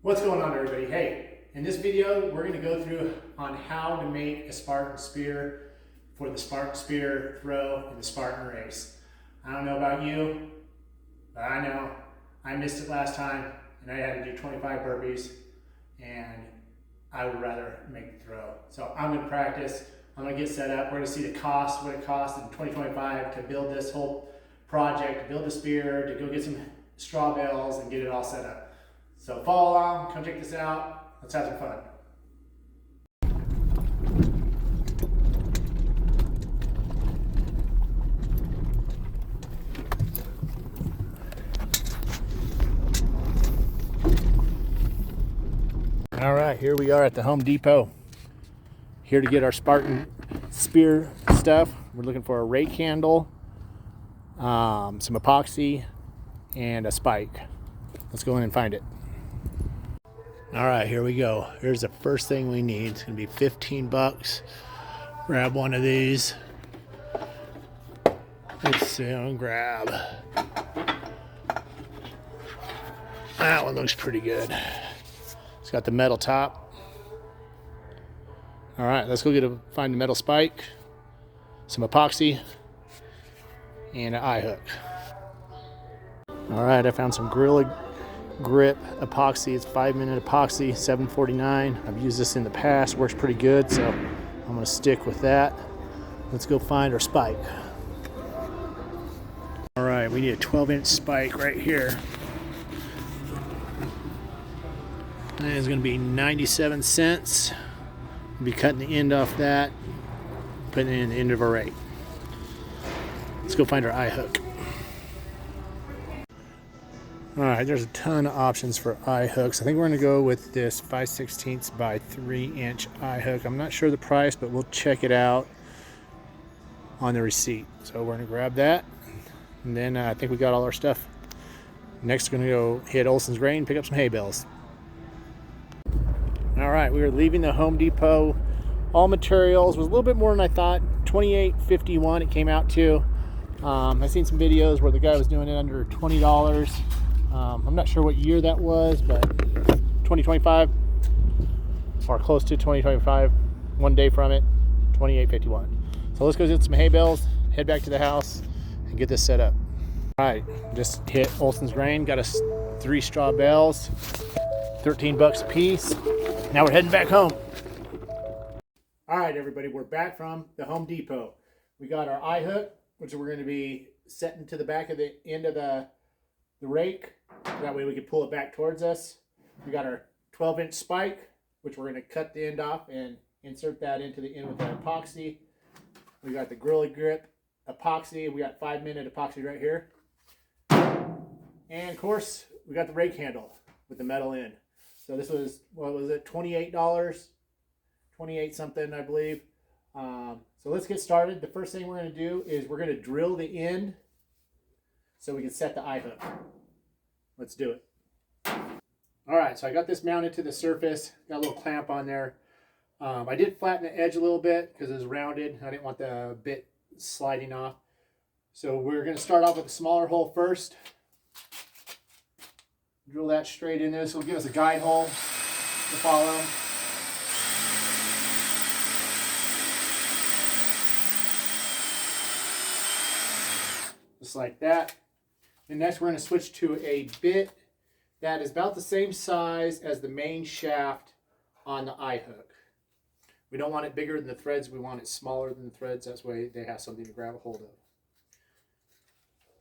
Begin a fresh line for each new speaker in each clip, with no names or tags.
What's going on, everybody? Hey, in this video we're going to go through on how to make a Spartan spear for the Spartan spear throw in the Spartan race. I don't know about you, but I know I missed it last time and I had to do 25 burpees and I would rather make the throw. So I'm going to practice, I'm going to get set up, we're going to see the cost, what it costs in 2025 to build this whole project, to build the spear, to go get some straw bales and get it all set up. So follow along, come check this out, let's have some fun. All right, here we are at the Home Depot. Here to get our Spartan spear stuff. We're looking for a rake handle, some epoxy, and a spike. Let's go in and find it. All right, here we go. Here's the first thing we need. It's gonna be 15 bucks. Grab one of these. Let's see, I'll grab. That one looks pretty good. It's got the metal top. All right, let's go find the metal spike, some epoxy, and an eye hook. All right, I found some Gorilla Grip epoxy. It's 5-minute epoxy, $7.49. I've used this in the past, works pretty good, so I'm gonna stick with that. Let's go find our spike. All right, we need a 12-inch spike right here. And it's gonna be 97 cents. We'll be cutting the end off that, putting it in the end of our rake. Let's go find our eye hook. All right, there's a ton of options for eye hooks. I think we're gonna go with this 5/16 by 3-inch eye hook. I'm not sure the price, but we'll check it out on the receipt. So we're gonna grab that, and then I think we got all our stuff. Next, we're gonna go hit Olson's Grain, pick up some hay bales. All right, we were leaving the Home Depot. All materials was a little bit more than I thought. $28.51 it came out to. I've seen some videos where the guy was doing it under $20. I'm not sure what year that was, but 2025 or close to 2025, one day from it, $28.51. So let's go get some hay bales, head back to the house, and get this set up. All right, just hit Olson's Grain, got us 3 straw bales, 13 bucks a piece. Now we're heading back home. All right, everybody, we're back from the Home Depot. We got our eye hook, which we're going to be setting to the back of the end of the rake. That way we can pull it back towards us. We got our 12-inch spike, which we're going to cut the end off and insert that into the end with the epoxy. We got the Gorilla Grip epoxy. We got 5-minute epoxy right here. And of course, we got the rake handle with the metal end. So this was, what was it, $28? 28 something, I believe. So let's get started. The first thing we're going to do is we're going to drill the end so we can set the eye hook. Let's do it. All right, so I got this mounted to the surface. Got a little clamp on there. I did flatten the edge a little bit because it was rounded. I didn't want the bit sliding off. So we're going to start off with a smaller hole first. Drill that straight in there. This will give us a guide hole to follow. Just like that. And next we're going to switch to a bit that is about the same size as the main shaft on the eye hook. We don't want it bigger than the threads. We want it smaller than the threads. That's why they have something to grab a hold of.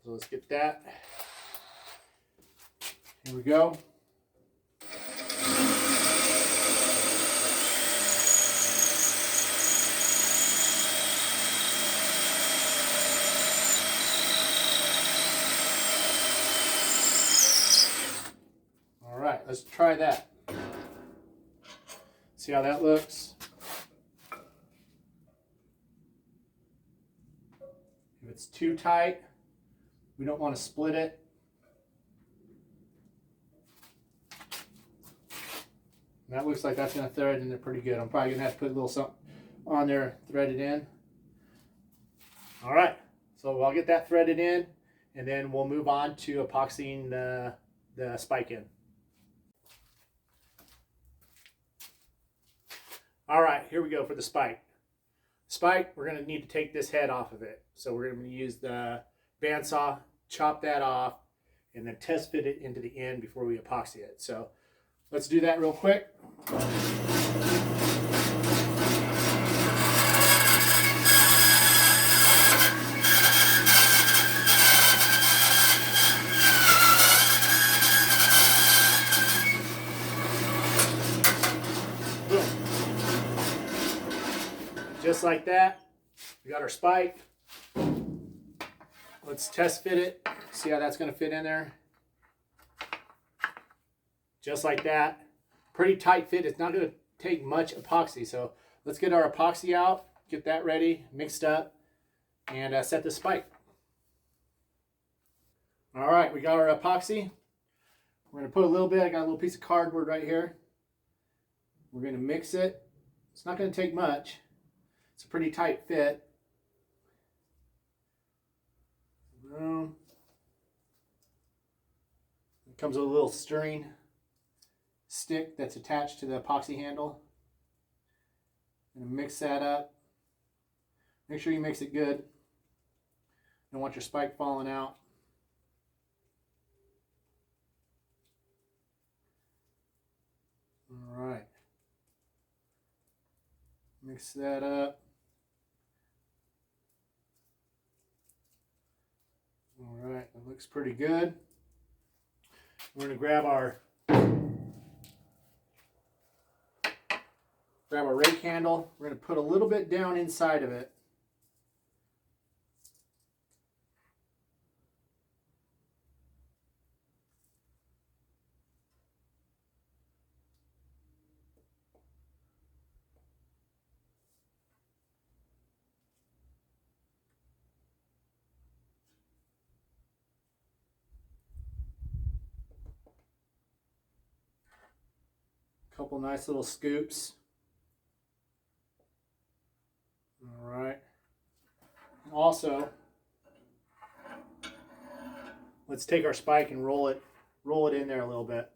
So let's get that. Here we go. All right, let's try that. See how that looks. If it's too tight, we don't want to split it. And that looks like that's going to thread in there pretty good. I'm probably going to have to put a little something on there, thread it in. All right, so I'll get that threaded in, and then we'll move on to epoxying the spike in. All right, here we go for the spike. Spike, we're going to need to take this head off of it. So we're going to use the bandsaw, chop that off, and then test fit it into the end before we epoxy it. So let's do that real quick. Just like that, we got our spike. Let's test fit it, see how that's going to fit in there. Just like that. Pretty tight fit. It's not going to take much epoxy. So let's get our epoxy out, get that ready, mixed up, and set the spike. All right, we got our epoxy. We're going to put a little bit. I got a little piece of cardboard right here. We're going to mix it. It's not going to take much. It's a pretty tight fit. It comes with a little stirring stick that's attached to the epoxy handle. And mix that up. Make sure you mix it good. You don't want your spike falling out. All right. Mix that up. All right, that looks pretty good. We're going to grab our rake handle. We're going to put a little bit down inside of it. Couple nice little scoops. All right. Also, let's take our spike and roll it in there a little bit.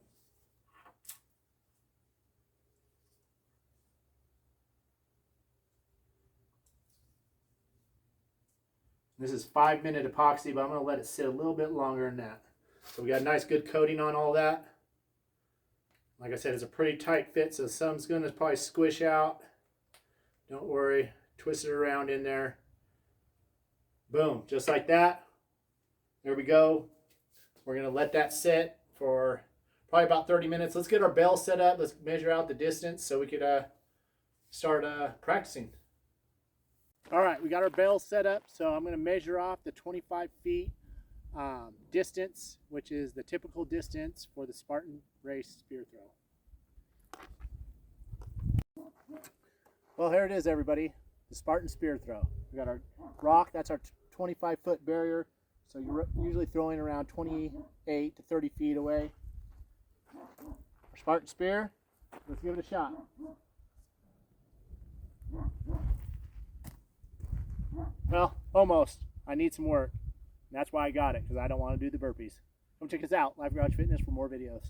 This is 5-minute epoxy, but I'm going to let it sit a little bit longer than that. So we got a nice good coating on all that. Like I said, it's a pretty tight fit, so some's going to probably squish out. Don't worry. Twist it around in there. Boom. Just like that. There we go. We're going to let that sit for probably about 30 minutes. Let's get our bell set up. Let's measure out the distance so we could start practicing. All right, we got our bell set up, so I'm going to measure off the 25 feet distance, which is the typical distance for the Spartan race spear throw. Well, here it is, everybody. The Spartan spear throw. We got our rock. That's our 25-foot barrier. So you're usually throwing around 28 to 30 feet away. Our Spartan spear. Let's give it a shot. Well, almost. I need some work. And that's why I got it, because I don't want to do the burpees. Come check us out, Life Garage Fitness, for more videos.